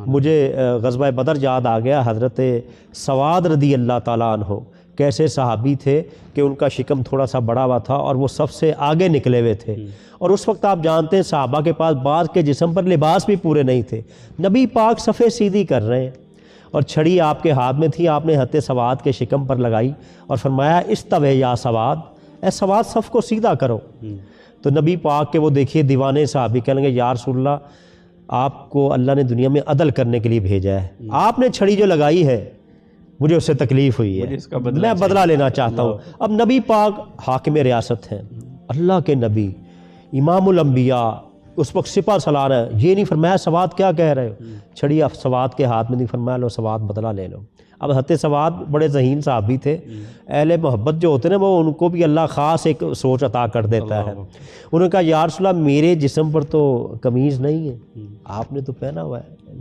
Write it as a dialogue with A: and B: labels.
A: مجھے غزوہ بدر یاد آ گیا، حضرت سواد رضی اللہ تعالیٰ عنہ کیسے صحابی تھے کہ ان کا شکم تھوڑا سا بڑا ہوا تھا اور وہ سب سے آگے نکلے ہوئے تھے، اور اس وقت آپ جانتے ہیں صحابہ کے پاس بعض کے جسم پر لباس بھی پورے نہیں تھے، نبی پاک صفیں سیدھی کر رہے ہیں اور چھڑی آپ کے ہاتھ میں تھی، آپ نے حضرت سواد کے شکم پر لگائی اور فرمایا استو یا سواد، اے سواد صف کو سیدھا کرو۔ تو نبی پاک کے وہ دیکھیے دیوانے صحابی کہنے لگے یا رسول اللہ آپ کو اللہ نے دنیا میں عدل کرنے کے لیے بھیجا ہے، آپ نے چھڑی جو لگائی ہے مجھے اس سے تکلیف ہوئی ہے، میں بدلہ لینا چاہتا ہوں۔ اب نبی پاک حاکم ریاست ہیں، اللہ کے نبی، امام الانبیاء، اس وقت سپہ سالار ہے، یہ نہیں فرمایا سواد کیا کہہ رہے ہو، چھڑی سواد کے ہاتھ میں نہیں، فرمایا لو سواد بدلہ لے لو۔ اب حضرت سواد بڑے ذہین صحابی تھے، اہل محبت جو ہوتے ہیں نا وہ ان کو بھی اللہ خاص ایک سوچ عطا کر دیتا ہے۔ انہوں نے کہا یا رسول اللہ میرے جسم پر تو قمیض نہیں ہے، آپ نے تو پہنا ہوا ہے۔